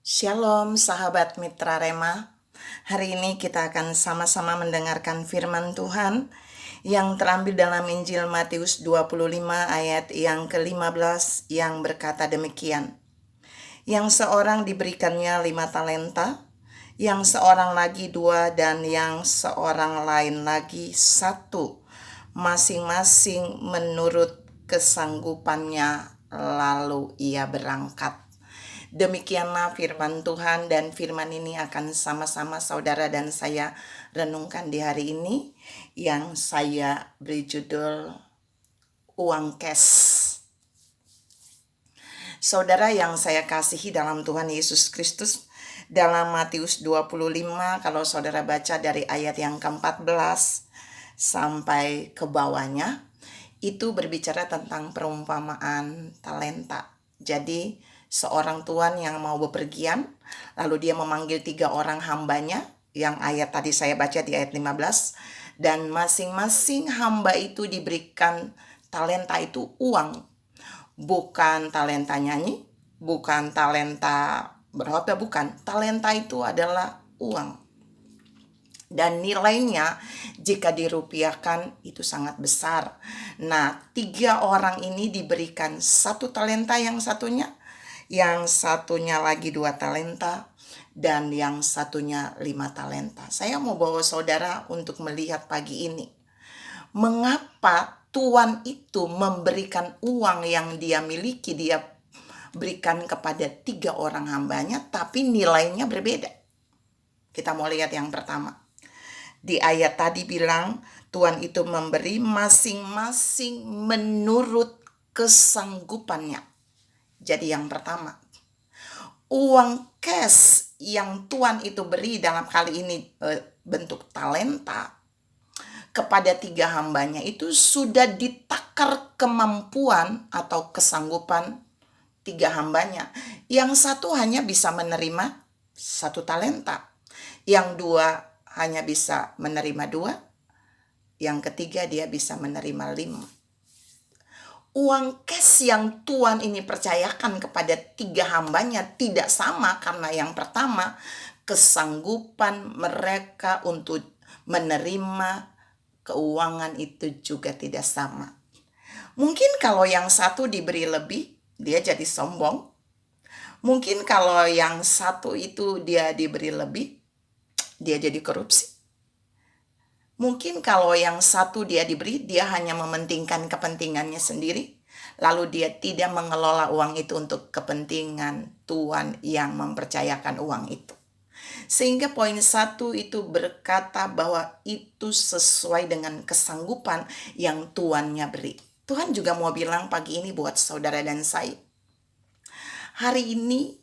Shalom sahabat Mitra Rema. Hari ini kita akan sama-sama mendengarkan firman Tuhan yang terambil dalam Injil Matius 25 ayat yang ke-15 yang berkata demikian. Yang seorang diberikannya 5 talenta, yang seorang lagi 2, dan yang seorang lain lagi 1, masing-masing menurut kesanggupannya, lalu ia berangkat. Demikianlah firman Tuhan, dan firman ini akan sama-sama saudara dan saya renungkan di hari ini yang saya beri judul uang cash. Saudara yang saya kasihi dalam Tuhan Yesus Kristus, dalam Matius 25 kalau saudara baca dari ayat yang ke-14 sampai ke bawahnya, itu berbicara tentang perumpamaan talenta. Jadi seorang tuan yang mau bepergian, lalu dia memanggil 3 orang hambanya, yang ayat tadi saya baca di ayat 15, dan masing-masing hamba itu diberikan talenta itu uang, bukan talenta nyanyi, bukan talenta berkhotbah, bukan. Talenta itu adalah uang. Dan nilainya jika dirupiahkan itu sangat besar. Nah, 3 orang ini diberikan 1 talenta, yang satunya lagi 2 talenta, dan yang satunya 5 talenta. Saya mau bawa saudara untuk melihat pagi ini, mengapa tuan itu memberikan uang yang dia miliki, dia berikan kepada 3 orang hambanya, tapi nilainya berbeda. Kita mau lihat yang pertama. Di ayat tadi bilang, Tuhan itu memberi masing-masing menurut kesanggupannya. Jadi yang pertama, uang cash yang Tuhan itu beri dalam kali ini bentuk talenta kepada 3 hambanya itu sudah ditakar kemampuan atau kesanggupan 3 hambanya. Yang satu hanya bisa menerima 1 talenta, yang 2 hanya bisa menerima 2, yang ketiga dia bisa menerima 5. Uang cash yang Tuhan ini percayakan kepada 3 hambanya tidak sama, karena yang pertama, kesanggupan mereka untuk menerima keuangan itu juga tidak sama. Mungkin kalau yang satu diberi lebih, dia jadi sombong. Mungkin kalau yang satu itu dia diberi lebih, dia jadi korupsi. Mungkin kalau yang satu dia diberi, dia hanya mementingkan kepentingannya sendiri, lalu dia tidak mengelola uang itu untuk kepentingan Tuhan yang mempercayakan uang itu. Sehingga poin 1 itu berkata bahwa itu sesuai dengan kesanggupan yang Tuannya beri. Tuhan juga mau bilang pagi ini buat saudara dan saya, hari ini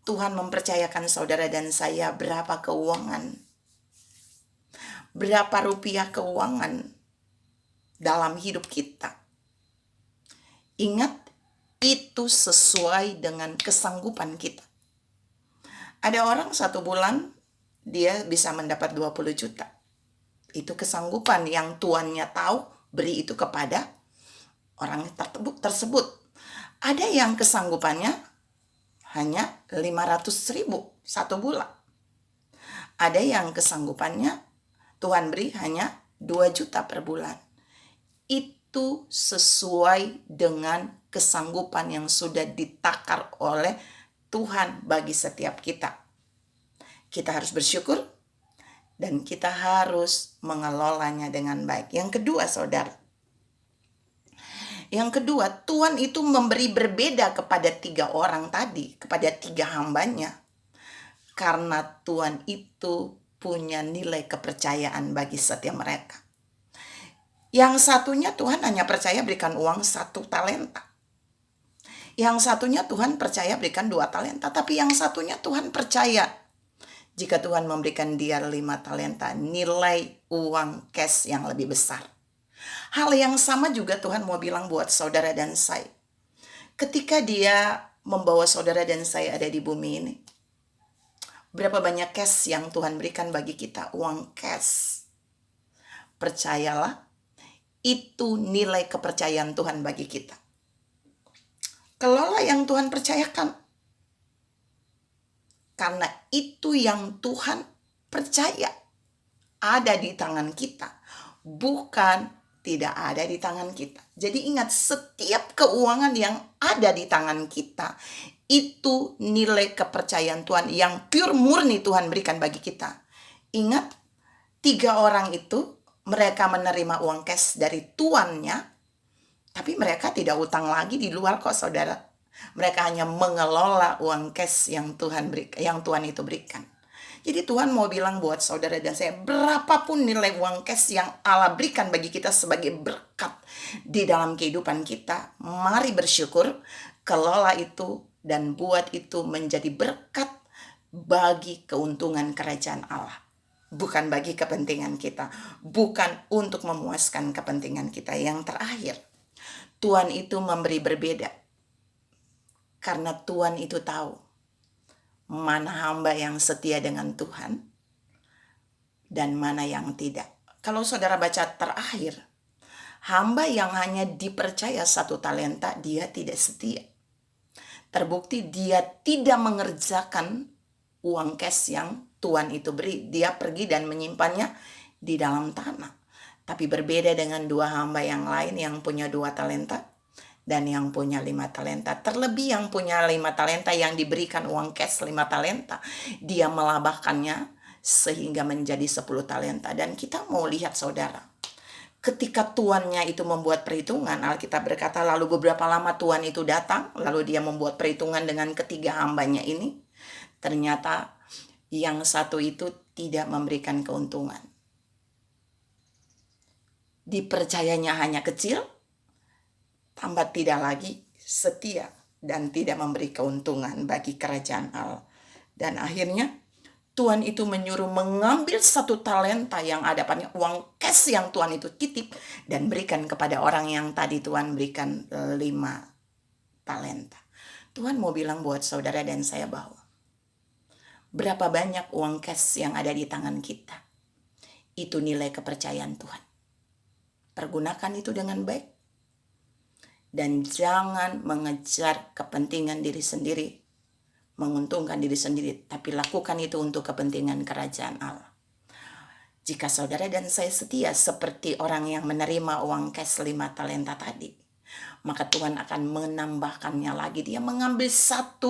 Tuhan mempercayakan saudara dan saya berapa keuangan, berapa rupiah keuangan dalam hidup kita. Ingat, itu sesuai dengan kesanggupan kita. Ada orang 1 bulan dia bisa mendapat 20 juta. Itu kesanggupan yang tuannya tahu beri itu kepada orang tersebut. Ada yang kesanggupannya hanya 500.000 1 bulan. Ada yang kesanggupannya Tuhan beri hanya 2 juta per bulan. Itu sesuai dengan kesanggupan yang sudah ditakar oleh Tuhan bagi setiap kita. Kita harus bersyukur dan kita harus mengelolanya dengan baik. Yang kedua, saudara. Yang kedua, Tuhan itu memberi berbeda kepada 3 orang tadi, kepada 3 hambanya. Karena Tuhan itu punya nilai kepercayaan bagi setiap mereka. Yang satunya Tuhan hanya percaya berikan uang 1 talenta. Yang satunya Tuhan percaya berikan 2 talenta. Tapi yang satunya Tuhan percaya jika Tuhan memberikan dia 5 talenta, nilai uang cash yang lebih besar. Hal yang sama juga Tuhan mau bilang buat saudara dan saya. Ketika dia membawa saudara dan saya ada di bumi ini, berapa banyak cash yang Tuhan berikan bagi kita, uang cash. Percayalah, itu nilai kepercayaan Tuhan bagi kita. Kelola yang Tuhan percayakan. Karena itu yang Tuhan percaya ada di tangan kita, bukan tidak ada di tangan kita. Jadi ingat, setiap keuangan yang ada di tangan kita itu nilai kepercayaan Tuhan yang pure murni Tuhan berikan bagi kita. Ingat, 3 orang itu mereka menerima uang cash dari tuannya, tapi mereka tidak utang lagi di luar kok saudara. Mereka hanya mengelola uang cash yang Tuhan itu berikan. Jadi Tuhan mau bilang buat saudara dan saya, berapapun nilai uang cash yang Allah berikan bagi kita sebagai berkat di dalam kehidupan kita, mari bersyukur, kelola itu dan buat itu menjadi berkat bagi keuntungan kerajaan Allah. Bukan bagi kepentingan kita, bukan untuk memuaskan kepentingan kita. Yang terakhir, Tuhan itu memberi berbeda. Karena Tuhan itu tahu mana hamba yang setia dengan Tuhan dan mana yang tidak. Kalau saudara baca terakhir, hamba yang hanya dipercaya 1 talenta, dia tidak setia. Terbukti dia tidak mengerjakan uang cash yang Tuhan itu beri. Dia pergi dan menyimpannya di dalam tanah. Tapi berbeda dengan 2 hamba yang lain yang punya 2 talenta dan yang punya 5 talenta. Terlebih yang punya 5 talenta, yang diberikan uang cash 5 talenta, dia melabahkannya sehingga menjadi 10 talenta. Dan kita mau lihat saudara, ketika tuannya itu membuat perhitungan, Alkitab berkata lalu beberapa lama tuan itu datang, lalu dia membuat perhitungan dengan ketiga hambanya ini. Ternyata yang satu itu tidak memberikan keuntungan. Dipercayanya hanya kecil, tambah tidak lagi setia dan tidak memberi keuntungan bagi kerajaan Allah. Dan akhirnya Tuhan itu menyuruh mengambil 1 talenta yang ada pada uang cash yang Tuhan itu titip dan berikan kepada orang yang tadi Tuhan berikan 5 talenta. Tuhan mau bilang buat saudara dan saya bahwa berapa banyak uang cash yang ada di tangan kita, itu nilai kepercayaan Tuhan. Pergunakan itu dengan baik. Dan jangan mengejar kepentingan diri sendiri, menguntungkan diri sendiri, tapi lakukan itu untuk kepentingan kerajaan Allah. Jika saudara dan saya setia seperti orang yang menerima uang cash 5 talenta tadi, maka Tuhan akan menambahkannya lagi. Dia mengambil 1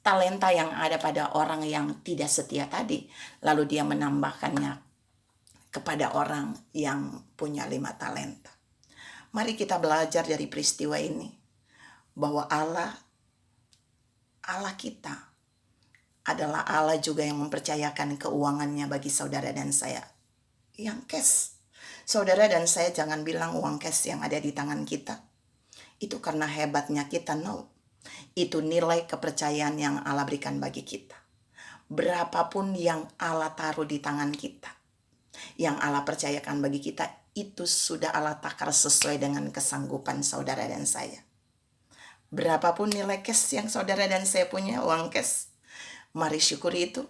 talenta yang ada pada orang yang tidak setia tadi, lalu dia menambahkannya kepada orang yang punya 5 talenta. Mari kita belajar dari peristiwa ini, bahwa Allah kita adalah Allah juga yang mempercayakan keuangannya bagi saudara dan saya. Yang cash. Saudara dan saya jangan bilang uang cash yang ada di tangan kita itu karena hebatnya kita, no. Itu nilai kepercayaan yang Allah berikan bagi kita. Berapapun yang Allah taruh di tangan kita, yang Allah percayakan bagi kita, itu sudah Allah takar sesuai dengan kesanggupan saudara dan saya. Berapapun nilai cash yang saudara dan saya punya, uang cash, mari syukuri itu,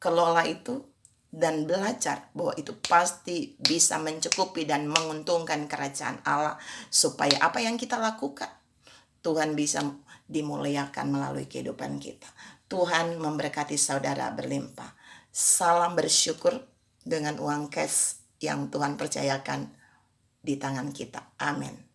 kelola itu, dan belajar bahwa itu pasti bisa mencukupi dan menguntungkan kerajaan Allah, supaya apa yang kita lakukan, Tuhan bisa dimuliakan melalui kehidupan kita. Tuhan memberkati saudara berlimpah. Salam bersyukur dengan uang cash yang Tuhan percayakan di tangan kita. Amin.